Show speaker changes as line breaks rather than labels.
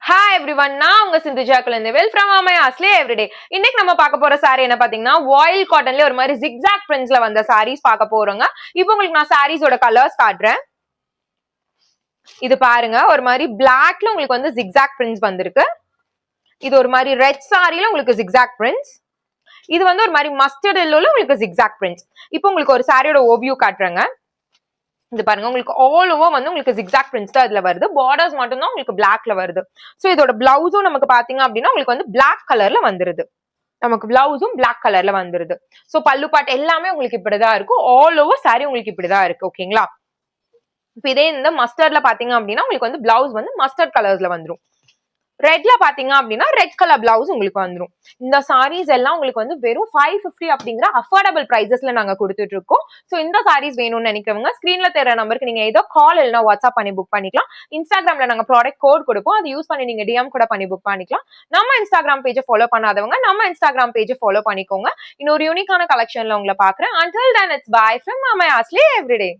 Hi everyone, நான் உங்க Sindhuja Kulandaivel from Amayasle everyday. இன்னைக்கு நம்ம பார்க்க போற saree என்ன பாத்தீங்கன்னா வாயில் காட்டன்ல ஒரு மாதிரி zigzag printsல வந்த sarees பார்க்க போறோங்க. இப்போ உங்களுக்கு நான் sarees ஓட கலர்ஸ் காட்றேன். இது பாருங்க, ஒரு மாதிரி blackல உங்களுக்கு வந்து zigzag prints வந்திருக்கு. இது ஒரு மாதிரி red sareeல உங்களுக்கு zigzag prints. இது வந்து ஒரு மாதிரி mustard yellowல உங்களுக்கு zigzag prints. இப்போ உங்களுக்கு ஒரு sareeயோட overview காட்றேங்க. இது பாருங்க, உங்களுக்கு ஆல் ஓவர் வந்து உங்களுக்கு zigzag prints தான் இதுல வருது. பார்டர்ஸ் மட்டும் தான் உங்களுக்கு blackல வருது. சோ இதோட பிளவுஸும் நமக்கு பாத்தீங்க அப்படின்னா உங்களுக்கு வந்து black கலர்ல வந்துருது. நமக்கு பிளவுஸும் black கலர்ல வந்துருது. சோ பல்லு பாட் எல்லாமே உங்களுக்கு இப்படிதான் இருக்கும். ஆல் ஓவர் saree உங்களுக்கு இப்படிதான் இருக்கு. ஓகேங்களா? இப்போ இதே இந்த மஸ்டர்ட்ல பாத்தீங்க அப்படின்னா உங்களுக்கு வந்து பிளவுஸ் வந்து மஸ்டர்ட் கலர்ஸ்ல வந்துரும். ரெட்ல பாத்தீங்க அப்படின்னா ரெட் கலர் பிளவுஸ் உங்களுக்கு வந்துரும். இந்த சாரீஸ் எல்லாம் உங்களுக்கு வந்து வெறும் 550 அப்படிங்கிற அஃபோர்டபிள் பிரைசஸ்ல நாங்க கொடுத்துட்டு இருக்கோம். சோ இந்த சாரீஸ் வேணும்னு நினைக்கிறவங்க ஸ்கிரீன்ல தெரியற நம்பருக்கு நீங்க ஏதோ கால் இல்லைன்னா வாட்ஸ்அப் பண்ணி புக் பண்ணிக்கலாம். இன்ஸ்டாகிராம்ல நாங்க ப்ராடக்ட் கோட் கொடுப்போம், அதை யூஸ் பண்ணி நீங்க டிஎம் கூட பண்ணி புக் பண்ணிக்கலாம். நம்ம இன்ஸ்டாகிராம் பேஜை ஃபாலோ பண்ணாதவங்க நம்ம இன்ஸ்டாகிராம் பேஜை ஃபாலோ பண்ணிக்கோங்க. இன்னொரு யூனிக்கான கலெக்ஷன்ல உங்களை பாக்குறேன். Until then, it's bye from Amayasle everyday.